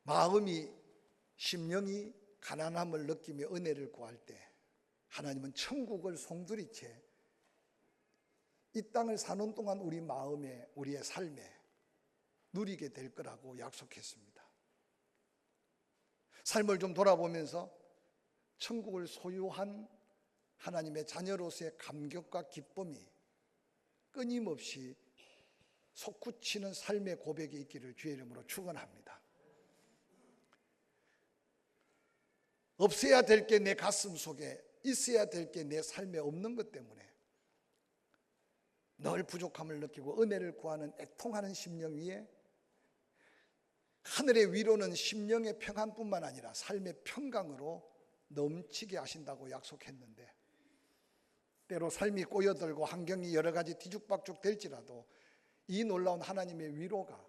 마음이 심령이 가난함을 느끼며 은혜를 구할 때 하나님은 천국을 송두리째 이 땅을 사는 동안 우리 마음에, 우리의 삶에 누리게 될 거라고 약속했습니다. 삶을 좀 돌아보면서 천국을 소유한 하나님의 자녀로서의 감격과 기쁨이 끊임없이 솟구치는 삶의 고백이 있기를 주의 이름으로 축원합니다. 없어야 될 게 내 가슴 속에, 있어야 될 게 내 삶에 없는 것 때문에 늘 부족함을 느끼고 은혜를 구하는 애통하는 심령 위에 하늘의 위로는 심령의 평안뿐만 아니라 삶의 평강으로 넘치게 하신다고 약속했는데, 때로 삶이 꼬여들고 환경이 여러 가지 뒤죽박죽 될지라도 이 놀라운 하나님의 위로가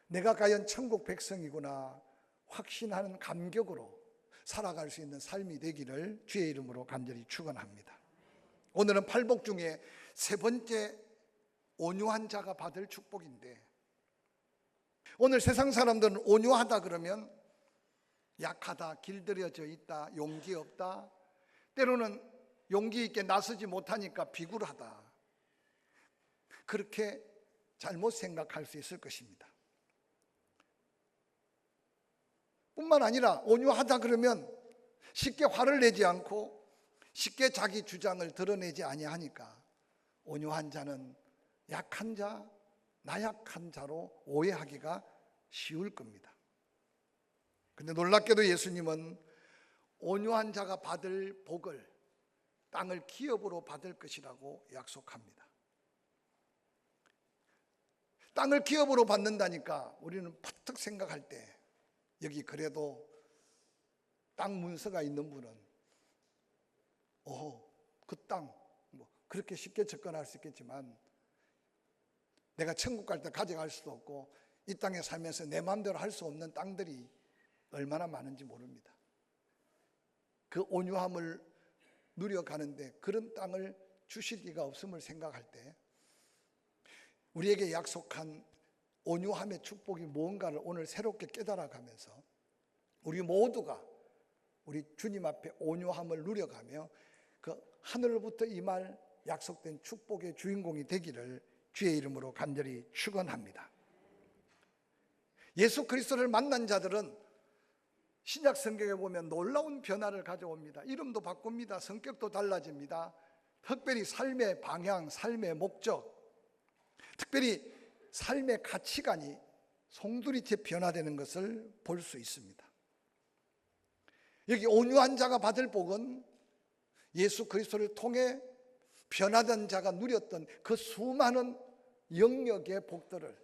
내가 과연 천국 백성이구나 확신하는 감격으로 살아갈 수 있는 삶이 되기를 주의 이름으로 간절히 축원합니다. 오늘은 팔복 중에 세 번째 온유한 자가 받을 축복인데, 오늘 세상 사람들은 온유하다 그러면 약하다, 길들여져 있다, 용기 없다, 때로는 용기 있게 나서지 못하니까 비굴하다, 그렇게 잘못 생각할 수 있을 것입니다. 뿐만 아니라 온유하다 그러면 쉽게 화를 내지 않고 쉽게 자기 주장을 드러내지 아니하니까 온유한 자는 약한 자, 나약한 자로 오해하기가 쉬울 겁니다. 그런데 놀랍게도 예수님은 온유한 자가 받을 복을 땅을 기업으로 받을 것이라고 약속합니다. 땅을 기업으로 받는다니까 우리는 퍼뜩 생각할 때 여기 그래도 땅 문서가 있는 분은 그 땅 그렇게 쉽게 접근할 수 있겠지만 내가 천국 갈 때 가져갈 수도 없고 이 땅에 살면서 내 마음대로 할 수 없는 땅들이 얼마나 많은지 모릅니다. 그 온유함을 누려가는데 그런 땅을 주실 리가 없음을 생각할 때 우리에게 약속한 온유함의 축복이 무언가를 오늘 새롭게 깨달아가면서 우리 모두가 우리 주님 앞에 온유함을 누려가며 그 하늘로부터 임할 약속된 축복의 주인공이 되기를 주의 이름으로 간절히 축원합니다. 예수 그리스도를 만난 자들은 신약 성경에 보면 놀라운 변화를 가져옵니다. 이름도 바꿉니다. 성격도 달라집니다. 특별히 삶의 방향, 삶의 목적, 특별히 삶의 가치관이 송두리째 변화되는 것을 볼 수 있습니다. 여기 온유한 자가 받을 복은 예수 그리스도를 통해 변화된 자가 누렸던 그 수많은 영역의 복들을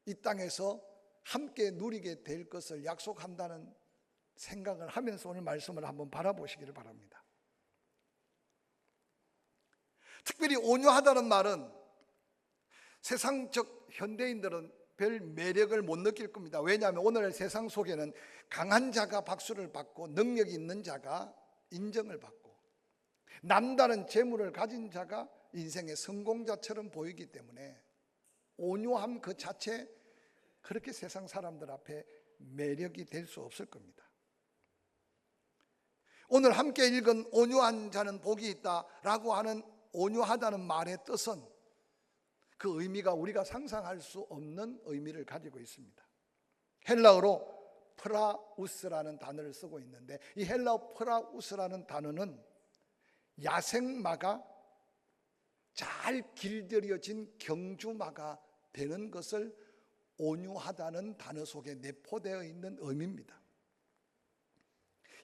이 땅에서 함께 누리게 될 것을 약속한다는 생각을 하면서 오늘 말씀을 한번 바라보시기를 바랍니다. 특별히 온유하다는 말은 세상적 현대인들은 별 매력을 못 느낄 겁니다. 왜냐하면 오늘 세상 속에는 강한 자가 박수를 받고 능력이 있는 자가 인정을 받고 남다른 재물을 가진 자가 인생의 성공자처럼 보이기 때문에 온유함 그 자체 그렇게 세상 사람들 앞에 매력이 될 수 없을 겁니다. 오늘 함께 읽은 온유한 자는 복이 있다라고 하는 온유하다는 말의 뜻은 그 의미가 우리가 상상할 수 없는 의미를 가지고 있습니다. 헬라어로 프라우스라는 단어를 쓰고 있는데 이 헬라어 프라우스라는 단어는 야생마가 잘 길들여진 경주마가 되는 것을 온유하다는 단어 속에 내포되어 있는 의미입니다.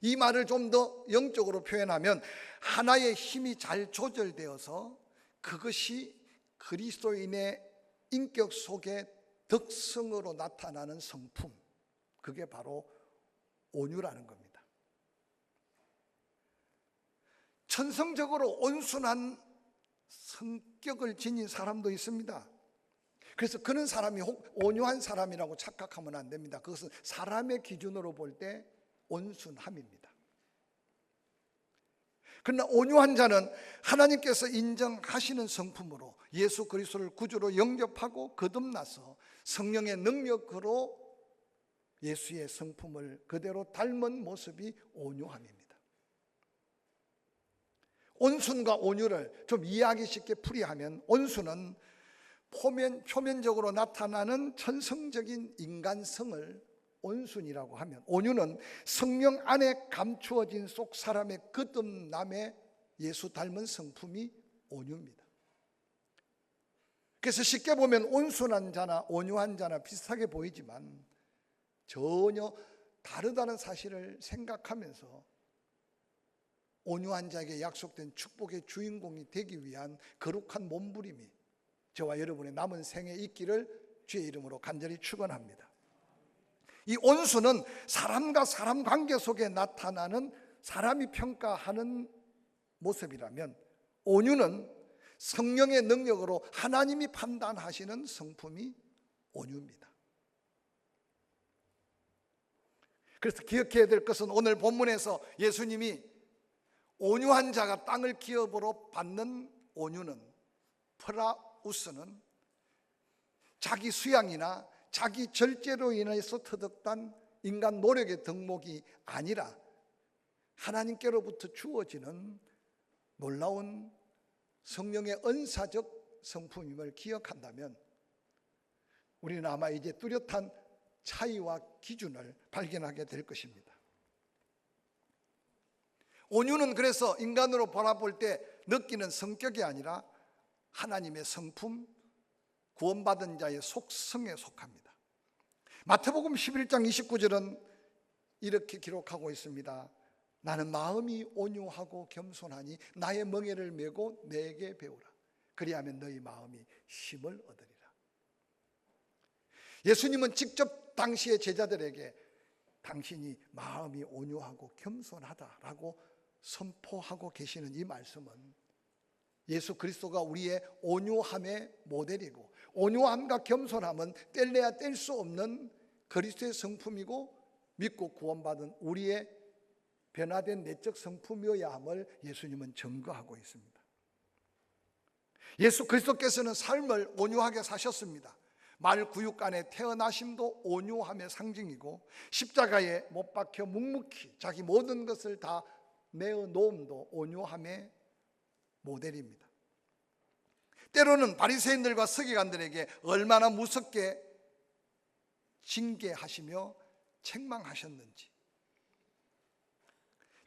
이 말을 좀 더 영적으로 표현하면 하나의 힘이 잘 조절되어서 그것이 그리스도인의 인격 속의 덕성으로 나타나는 성품, 그게 바로 온유라는 겁니다. 천성적으로 온순한 성격을 지닌 사람도 있습니다. 그래서 그런 사람이 온유한 사람이라고 착각하면 안 됩니다. 그것은 사람의 기준으로 볼 때 온순함입니다. 그러나 온유한 자는 하나님께서 인정하시는 성품으로 예수 그리스도를 구주로 영접하고 거듭나서 성령의 능력으로 예수의 성품을 그대로 닮은 모습이 온유함입니다. 온순과 온유를 좀 이해하기 쉽게 풀이하면, 온순은 표면적으로 나타나는 천성적인 인간성을 온순이라고 하면, 온유는 성령 안에 감추어진 속 사람의 거듭남의 예수 닮은 성품이 온유입니다. 그래서 쉽게 보면 온순한 자나 온유한 자나 비슷하게 보이지만 전혀 다르다는 사실을 생각하면서 온유한 자에게 약속된 축복의 주인공이 되기 위한 거룩한 몸부림이 저와 여러분의 남은 생에 있기를 주의 이름으로 간절히 축원합니다. 이 온수는 사람과 사람 관계 속에 나타나는 사람이 평가하는 모습이라면, 온유는 성령의 능력으로 하나님이 판단하시는 성품이 온유입니다. 그래서 기억해야 될 것은, 오늘 본문에서 예수님이 온유한 자가 땅을 기업으로 받는 온유는, 프라우스는 자기 수양이나 자기 절제로 인해서 터득한 인간 노력의 덕목이 아니라 하나님께로부터 주어지는 놀라운 성령의 은사적 성품임을 기억한다면, 우리는 아마 이제 뚜렷한 차이와 기준을 발견하게 될 것입니다. 온유는 그래서 인간으로 바라볼 때 느끼는 성격이 아니라 하나님의 성품, 구원받은 자의 속성에 속합니다. 마태복음 11장 29절은 이렇게 기록하고 있습니다. 나는 마음이 온유하고 겸손하니 나의 멍에를 메고 내게 배우라. 그리하면 너희 마음이 쉼을 얻으리라. 예수님은 직접 당시의 제자들에게 당신이 마음이 온유하고 겸손하다라고 선포하고 계시는 이 말씀은, 예수 그리스도가 우리의 온유함의 모델이고, 온유함과 겸손함은 뗄래야 뗄 수 없는 그리스도의 성품이고, 믿고 구원받은 우리의 변화된 내적 성품이어야 함을 예수님은 증거하고 있습니다. 예수 그리스도께서는 삶을 온유하게 사셨습니다. 말구육간에 태어나심도 온유함의 상징이고, 십자가에 못 박혀 묵묵히 자기 모든 것을 다 내어 놓음도 온유함의 모델입니다. 때로는 바리새인들과 서기관들에게 얼마나 무섭게 징계하시며 책망하셨는지,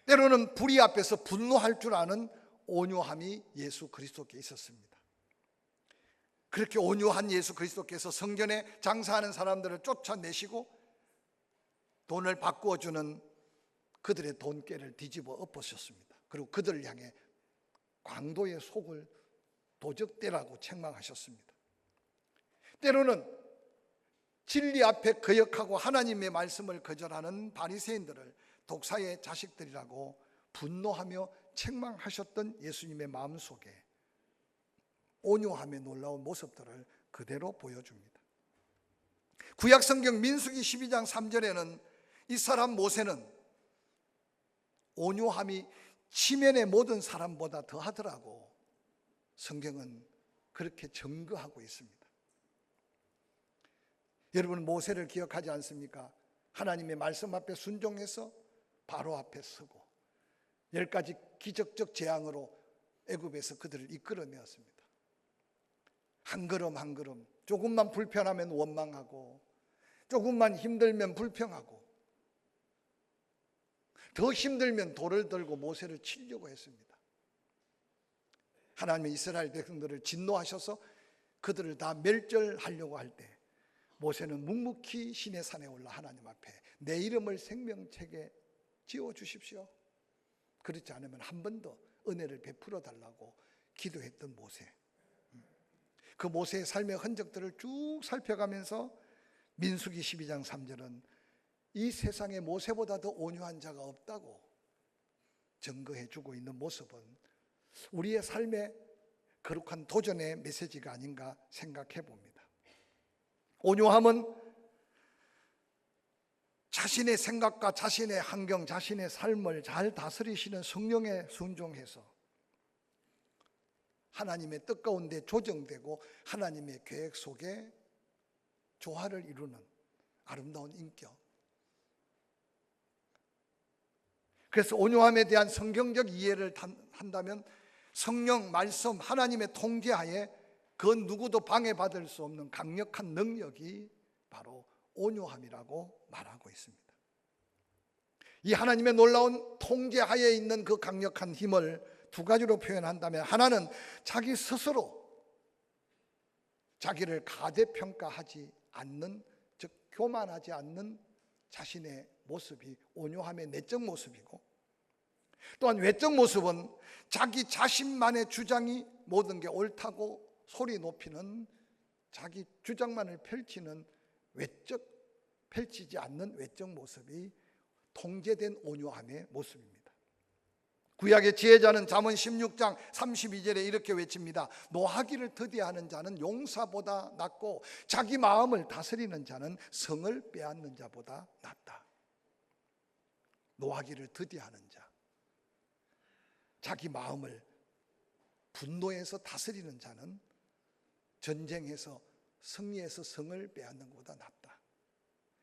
때로는 불의 앞에서 분노할 줄 아는 온유함이 예수 그리스도께 있었습니다. 그렇게 온유한 예수 그리스도께서 성전에 장사하는 사람들을 쫓아내시고 돈을 바꾸어 주는 그들의 돈깨를 뒤집어 엎으셨습니다. 그리고 그들을 향해 광도의 속을 도적대라고 책망하셨습니다. 때로는 진리 앞에 거역하고 하나님의 말씀을 거절하는 바리새인들을 독사의 자식들이라고 분노하며 책망하셨던 예수님의 마음속에 온유함의 놀라운 모습들을 그대로 보여줍니다. 구약성경 민수기 12장 3절에는 이 사람 모세는 온유함이 지면의 모든 사람보다 더하더라고 성경은 그렇게 증거하고 있습니다. 여러분, 모세를 기억하지 않습니까? 하나님의 말씀 앞에 순종해서 바로 앞에 서고 10가지 기적적 재앙으로 애굽에서 그들을 이끌어내었습니다. 한 걸음 한 걸음, 조금만 불편하면 원망하고, 조금만 힘들면 불평하고, 더 힘들면 돌을 들고 모세를 치려고 했습니다. 하나님의 이스라엘 백성들을 진노하셔서 그들을 다 멸절하려고 할 때 모세는 묵묵히 시내산에 올라 하나님 앞에 내 이름을 생명책에 지어주십시오. 그렇지 않으면 한 번 더 은혜를 베풀어 달라고 기도했던 모세. 그 모세의 삶의 흔적들을 쭉 살펴가면서 민수기 12장 3절은 이 세상에 모세보다 더 온유한 자가 없다고 증거해 주고 있는 모습은 우리의 삶의 거룩한 도전의 메시지가 아닌가 생각해 봅니다. 온유함은 자신의 생각과 자신의 환경, 자신의 삶을 잘 다스리시는 성령에 순종해서 하나님의 뜻 가운데 조정되고 하나님의 계획 속에 조화를 이루는 아름다운 인격, 그래서 온유함에 대한 성경적 이해를 한다면 성령, 말씀, 하나님의 통제하에 그 누구도 방해받을 수 없는 강력한 능력이 바로 온유함이라고 말하고 있습니다. 이 하나님의 놀라운 통제하에 있는 그 강력한 힘을 두 가지로 표현한다면, 하나는 자기 스스로 자기를 가대평가하지 않는, 즉 교만하지 않는 자신의 모습이 온유함의 내적 모습이고, 또한 외적 모습은 자기 자신만의 주장이 모든 게 옳다고 소리 높이는, 자기 주장만을 펼치는 외적, 펼치지 않는 외적 모습이 통제된 온유함의 모습입니다. 구약의 지혜자는 잠언 16장 32절에 이렇게 외칩니다. 노하기를 더디하는 자는 용사보다 낫고 자기 마음을 다스리는 자는 성을 빼앗는 자보다 낫다. 노하기를 더디하는 자, 자기 마음을 분노해서 다스리는 자는 전쟁에서 승리해서 성을 빼앗는 것보다 낫다.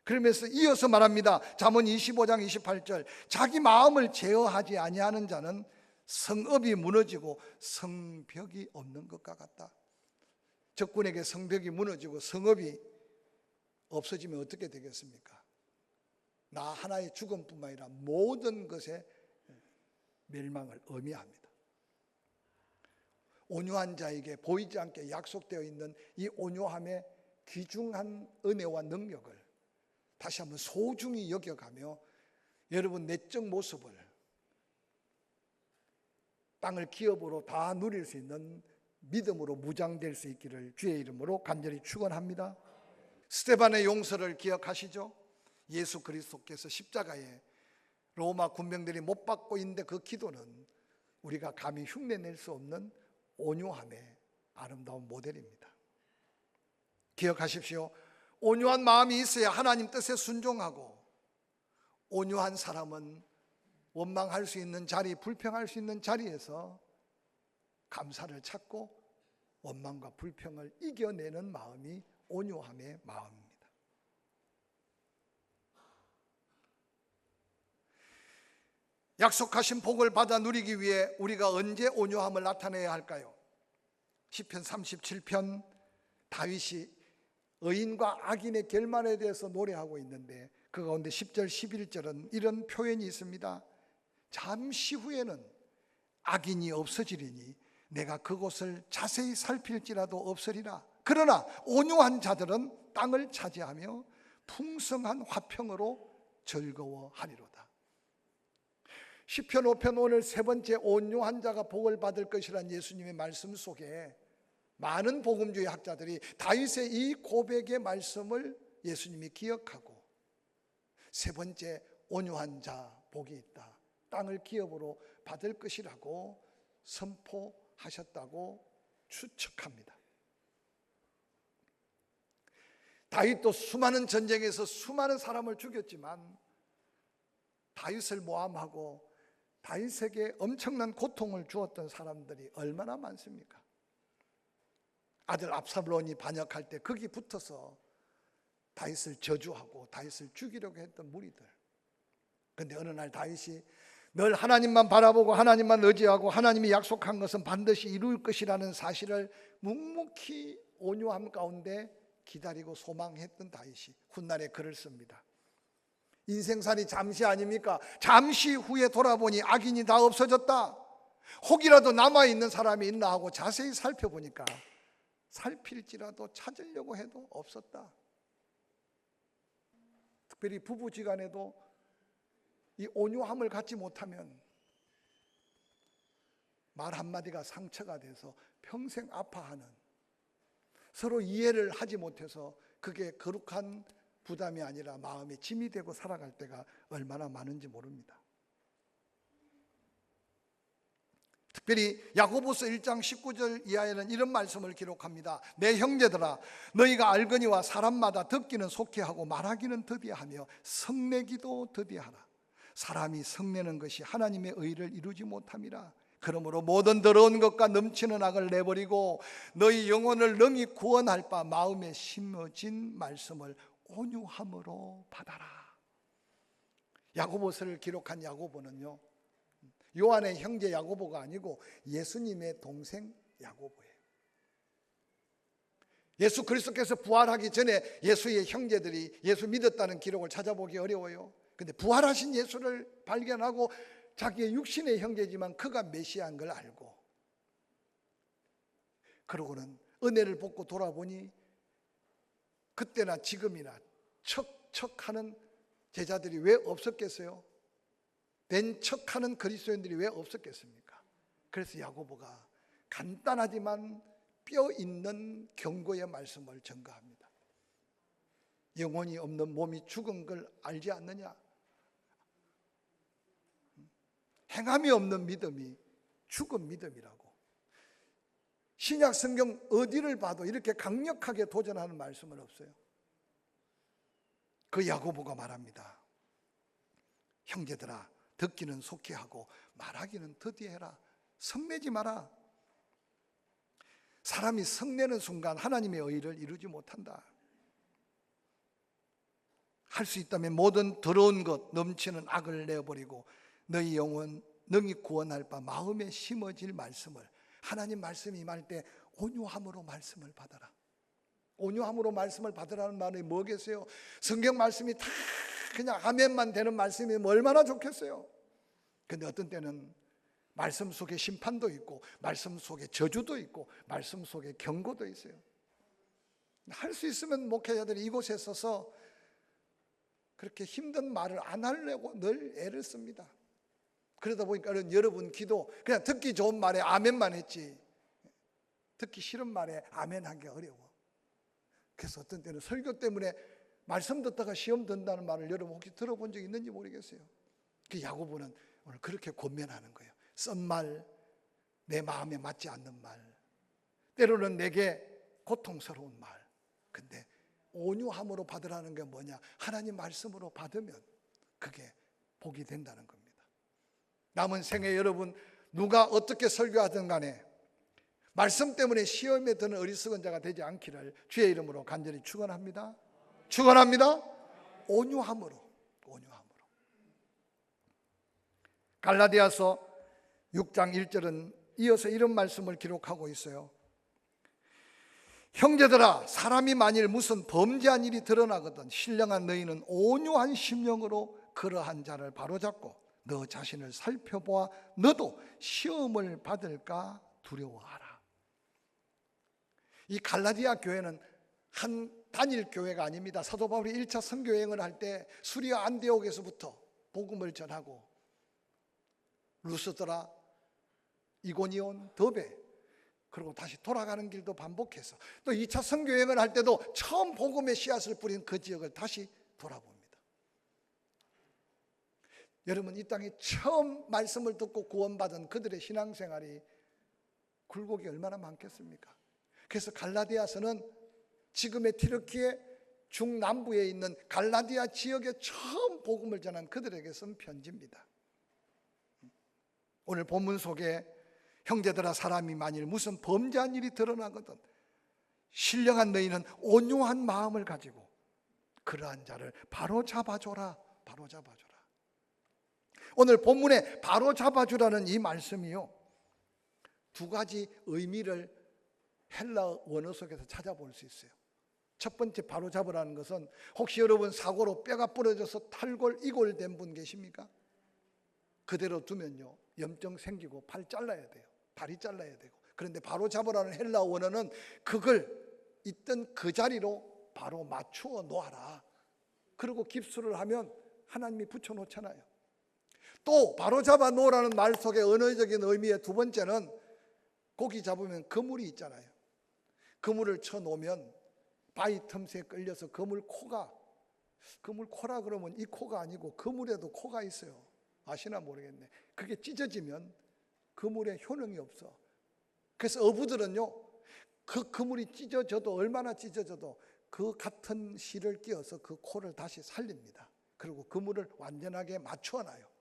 그러면서 이어서 말합니다. 잠언 25장 28절, 자기 마음을 제어하지 아니하는 자는 성읍이 무너지고 성벽이 없는 것과 같다. 적군에게 성벽이 무너지고 성읍이 없어지면 어떻게 되겠습니까? 나 하나의 죽음뿐만 아니라 모든 것의 멸망을 의미합니다. 온유한 자에게 보이지 않게 약속되어 있는 이 온유함의 귀중한 은혜와 능력을 다시 한번 소중히 여겨가며 여러분 내적 모습을 땅을 기업으로 다 누릴 수 있는 믿음으로 무장될 수 있기를 주의 이름으로 간절히 축원합니다. 스데반의 용서를 기억하시죠? 예수 그리스도께서 십자가에 로마 군병들이 못 박고 있는데 그 기도는 우리가 감히 흉내낼 수 없는 온유함의 아름다운 모델입니다. 기억하십시오. 온유한 마음이 있어야 하나님 뜻에 순종하고, 온유한 사람은 원망할 수 있는 자리, 불평할 수 있는 자리에서 감사를 찾고 원망과 불평을 이겨내는 마음이 온유함의 마음입니다. 약속하신 복을 받아 누리기 위해 우리가 언제 온유함을 나타내야 할까요? 시편 37편 다윗이 의인과 악인의 결말에 대해서 노래하고 있는데 그 가운데 10절 11절은 이런 표현이 있습니다. 잠시 후에는 악인이 없어지리니 내가 그곳을 자세히 살필지라도 없으리라. 그러나 온유한 자들은 땅을 차지하며 풍성한 화평으로 즐거워하리로다. 시편 5편 오늘 세 번째, 온유한 자가 복을 받을 것이라는 예수님의 말씀 속에 많은 복음주의 학자들이 다윗의 이 고백의 말씀을 예수님이 기억하고 세 번째, 온유한 자 복이 있다, 땅을 기업으로 받을 것이라고 선포하셨다고 추측합니다. 다윗도 수많은 전쟁에서 수많은 사람을 죽였지만 다윗을 모함하고 다윗에게 엄청난 고통을 주었던 사람들이 얼마나 많습니까? 아들 압살롬이 반역할 때 거기 붙어서 다윗을 저주하고 다윗을 죽이려고 했던 무리들. 그런데 어느 날 다윗이 늘 하나님만 바라보고 하나님만 의지하고 하나님이 약속한 것은 반드시 이룰 것이라는 사실을 묵묵히 온유함 가운데 기다리고 소망했던 다윗이 훗날에 글을 씁니다. 인생살이 잠시 아닙니까? 잠시 후에 돌아보니 악인이 다 없어졌다. 혹이라도 남아있는 사람이 있나 하고 자세히 살펴보니까 살필지라도 찾으려고 해도 없었다. 특별히 부부지간에도 이 온유함을 갖지 못하면 말 한마디가 상처가 돼서 평생 아파하는, 서로 이해를 하지 못해서 그게 거룩한 부담이 아니라 마음에 짐이 되고 살아갈 때가 얼마나 많은지 모릅니다. 특별히 야고보서 1장 19절 이하에는 이런 말씀을 기록합니다. 내 형제들아, 너희가 알거니와 사람마다 듣기는 속히하고 말하기는 더디하며 성내기도 더디하라. 사람이 성내는 것이 하나님의 의를 이루지 못함이라. 그러므로 모든 더러운 것과 넘치는 악을 내버리고 너희 영혼을 능히 구원할 바 마음에 심어진 말씀을 온유함으로 받아라. 야고보서를 기록한 야고보는요, 요한의 형제 야고보가 아니고 예수님의 동생 야고보예요. 예수 그리스도께서 부활하기 전에 예수의 형제들이 예수 믿었다는 기록을 찾아보기 어려워요. 근데 부활하신 예수를 발견하고 자기의 육신의 형제지만 그가 메시아인 걸 알고, 그러고는 은혜를 받고 돌아보니 그때나 지금이나 척척하는 제자들이 왜 없었겠어요? 된 척하는 그리스도인들이 왜 없었겠습니까? 그래서 야고보가 간단하지만 뼈 있는 경고의 말씀을 전가합니다. 영혼이 없는 몸이 죽은 걸 알지 않느냐? 행함이 없는 믿음이 죽은 믿음이라고. 신약 성경 어디를 봐도 이렇게 강력하게 도전하는 말씀은 없어요. 그 야고보가 말합니다. 형제들아, 듣기는 속히 하고 말하기는 더디 해라. 성내지 마라. 사람이 성내는 순간 하나님의 의를 이루지 못한다. 할 수 있다면 모든 더러운 것, 넘치는 악을 내어버리고 너희 영혼 능히 구원할 바 마음에 심어질 말씀을, 하나님 말씀이 임할 때 온유함으로 말씀을 받아라. 온유함으로 말씀을 받으라는 말이 뭐겠어요? 성경 말씀이 다 그냥 아멘만 되는 말씀이면 얼마나 좋겠어요. 근데 어떤 때는 말씀 속에 심판도 있고 말씀 속에 저주도 있고 말씀 속에 경고도 있어요. 할 수 있으면 목회자들이 이곳에 서서 그렇게 힘든 말을 안 하려고 늘 애를 씁니다. 그러다 보니까 여러분 기도 그냥 듣기 좋은 말에 아멘만 했지 듣기 싫은 말에 아멘 하기 어려워. 그래서 어떤 때는 설교 때문에 말씀 듣다가 시험 든다는 말을 여러분 혹시 들어본 적 있는지 모르겠어요. 그 야고보는 오늘 그렇게 권면하는 거예요. 쓴 말, 내 마음에 맞지 않는 말, 때로는 내게 고통스러운 말. 근데 온유함으로 받으라는 게 뭐냐? 하나님 말씀으로 받으면 그게 복이 된다는 겁니다. 남은 생에 여러분 누가 어떻게 설교하든 간에 말씀 때문에 시험에 드는 어리석은 자가 되지 않기를 주의 이름으로 간절히 축원합니다. 축원합니다. 온유함으로. 갈라디아서 6장 1절은 이어서 이런 말씀을 기록하고 있어요. 형제들아, 사람이 만일 무슨 범죄한 일이 드러나거든 신령한 너희는 온유한 심령으로 그러한 자를 바로잡고 너 자신을 살펴보아 너도 시험을 받을까 두려워하라. 이 갈라디아 교회는 한 단일 교회가 아닙니다. 사도 바울이 1차 선교 여행을 할 때 수리아 안디옥에서부터 복음을 전하고 루스드라, 이고니온, 더베 그리고 다시 돌아가는 길도 반복해서 또 2차 선교 여행을 할 때도 처음 복음의 씨앗을 뿌린 그 지역을 다시 돌아봅니다. 여러분 이 땅에 처음 말씀을 듣고 구원받은 그들의 신앙생활이 굴곡이 얼마나 많겠습니까? 그래서 갈라디아서는 지금의 튀르키예 중남부에 있는 갈라디아 지역에 처음 복음을 전한 그들에게 쓴 편지입니다. 오늘 본문 속에 형제들아 사람이 만일 무슨 범죄한 일이 드러나거든 신령한 너희는 온유한 마음을 가지고 그러한 자를 바로 잡아줘라. 바로 잡아줘라. 오늘 본문에 바로 잡아주라는 이 말씀이요, 두 가지 의미를 헬라 원어 속에서 찾아볼 수 있어요. 첫 번째 바로 잡으라는 것은 혹시 여러분 사고로 뼈가 부러져서 탈골, 이골된 분 계십니까? 그대로 두면요 염증 생기고 팔 잘라야 돼요. 다리 잘라야 되고. 그런데 바로 잡으라는 헬라 원어는 그걸 있던 그 자리로 바로 맞추어 놓아라. 그리고 깁스를 하면 하나님이 붙여놓잖아요. 또 바로 잡아 놓으라는 말 속에 언어적인 의미의 두 번째는 고기 잡으면 그물이 있잖아요. 그물을 쳐놓으면 바위 틈새에 끌려서 그물코라 그러면 이 코가 아니고 그물에도 코가 있어요. 아시나 모르겠네. 그게 찢어지면 그물에 효능이 없어. 그래서 어부들은요 그 그물이 찢어져도 얼마나 찢어져도 그 같은 실을 끼워서 그 코를 다시 살립니다. 그리고 그물을 완전하게 맞춰놔요.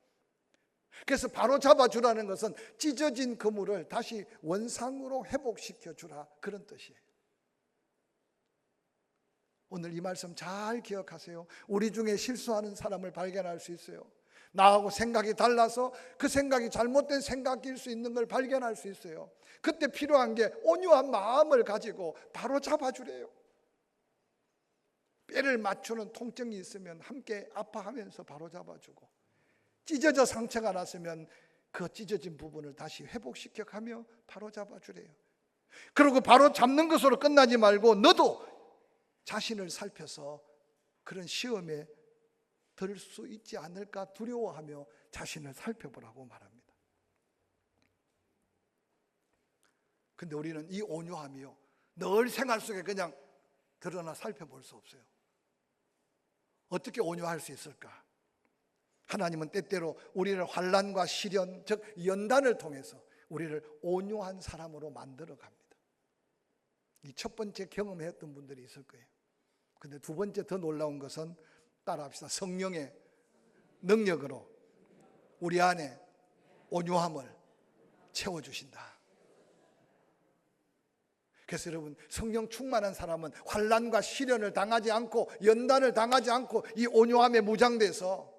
그래서 바로 잡아주라는 것은 찢어진 그물을 다시 원상으로 회복시켜주라 그런 뜻이에요. 오늘 이 말씀 잘 기억하세요. 우리 중에 실수하는 사람을 발견할 수 있어요. 나하고 생각이 달라서 그 생각이 잘못된 생각일 수 있는 걸 발견할 수 있어요. 그때 필요한 게 온유한 마음을 가지고 바로 잡아주래요. 뼈를 맞추는 통증이 있으면 함께 아파하면서 바로 잡아주고, 찢어져 상처가 났으면 그 찢어진 부분을 다시 회복시켜 가며 바로 잡아주래요. 그리고 바로 잡는 것으로 끝나지 말고 너도 자신을 살펴서 그런 시험에 들 수 있지 않을까 두려워하며 자신을 살펴보라고 말합니다. 근데 우리는 이 온유함이요, 늘 생활 속에 그냥 드러나 살펴볼 수 없어요. 어떻게 온유할 수 있을까? 하나님은 때때로 우리를 환난과 시련, 즉 연단을 통해서 우리를 온유한 사람으로 만들어 갑니다. 이 첫 번째 경험했던 분들이 있을 거예요. 근데 두 번째 더 놀라운 것은, 따라합시다. 성령의 능력으로 우리 안에 온유함을 채워주신다. 그래서 여러분, 성령 충만한 사람은 환난과 시련을 당하지 않고 연단을 당하지 않고 이 온유함에 무장돼서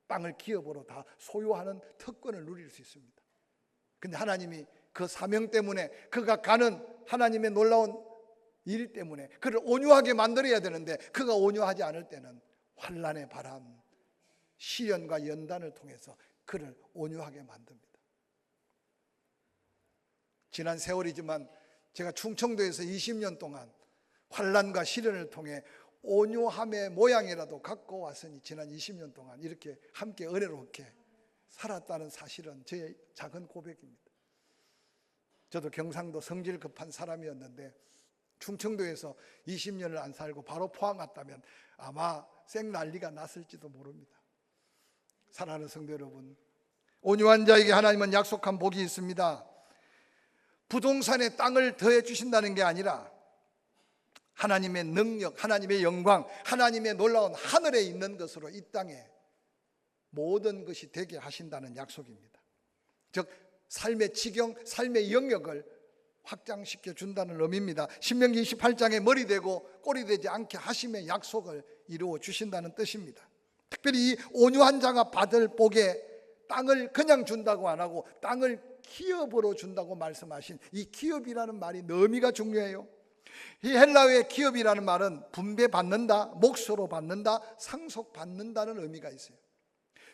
땅을 기업으로 다 소유하는 특권을 누릴 수 있습니다. 근데 하나님이 그 사명 때문에, 그가 가는 하나님의 놀라운 일 때문에 그를 온유하게 만들어야 되는데, 그가 온유하지 않을 때는 환난의 바람, 시련과 연단을 통해서 그를 온유하게 만듭니다. 지난 세월이지만 제가 충청도에서 20년 동안 환난과 시련을 통해 온유함의 모양이라도 갖고 왔으니, 지난 20년 동안 이렇게 함께 은혜롭게 살았다는 사실은 제 작은 고백입니다. 저도 경상도 성질 급한 사람이었는데 충청도에서 20년을 안 살고 바로 포항 갔다면 아마 생난리가 났을지도 모릅니다. 사랑하는 성도 여러분, 온유한 자에게 하나님은 약속한 복이 있습니다. 부동산에 땅을 더해 주신다는 게 아니라 하나님의 능력, 하나님의 영광, 하나님의 놀라운 하늘에 있는 것으로 이 땅에 모든 것이 되게 하신다는 약속입니다. 즉 삶의 지경, 삶의 영역을 확장시켜 준다는 의미입니다. 신명기 28장에 머리 되고 꼬리 되지 않게 하심의 약속을 이루어 주신다는 뜻입니다. 특별히 이 온유한 자가 받을 복에 땅을 그냥 준다고 안 하고 땅을 기업으로 준다고 말씀하신 이 기업이라는 말이 의미가 중요해요. 이 헬라어의 기업이라는 말은 분배받는다, 몫으로 받는다, 상속받는다는 의미가 있어요.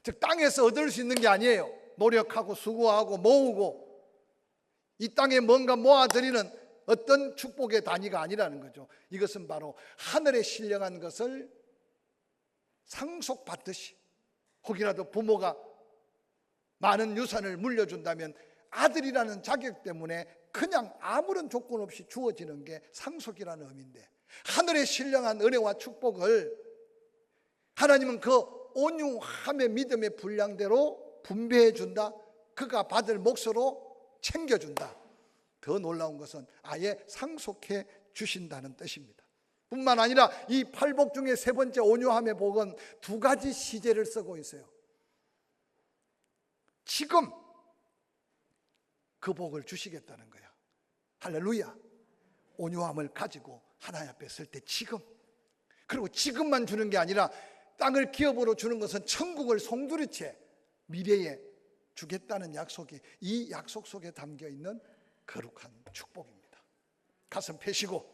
즉 땅에서 얻을 수 있는 게 아니에요. 노력하고 수고하고 모으고 이 땅에 뭔가 모아들이는 어떤 축복의 단위가 아니라는 거죠. 이것은 바로 하늘에 신령한 것을 상속받듯이, 혹이라도 부모가 많은 유산을 물려준다면 아들이라는 자격 때문에 그냥 아무런 조건 없이 주어지는 게 상속이라는 의미인데, 하늘에 신령한 은혜와 축복을 하나님은 그 온유함의 믿음의 분량대로 분배해 준다. 그가 받을 몫으로 챙겨준다. 더 놀라운 것은 아예 상속해 주신다는 뜻입니다. 뿐만 아니라 이 팔복 중에 세 번째 온유함의 복은 두 가지 시제를 쓰고 있어요. 지금 그 복을 주시겠다는 거야. 할렐루야. 온유함을 가지고 하나님 앞에 설 때 지금, 그리고 지금만 주는 게 아니라 땅을 기업으로 주는 것은 천국을 송두리째 미래에 주겠다는 약속이 이 약속 속에 담겨 있는 거룩한 축복입니다. 가슴 펴시고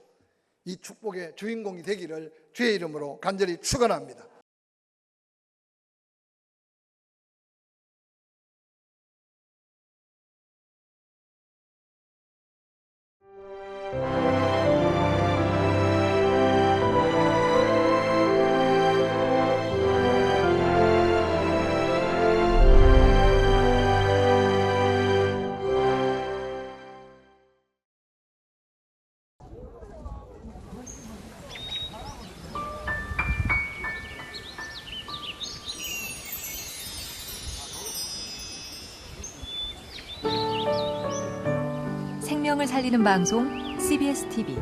이 축복의 주인공이 되기를 주의 이름으로 간절히 축원합니다. 생명을 살리는 방송 CBS TV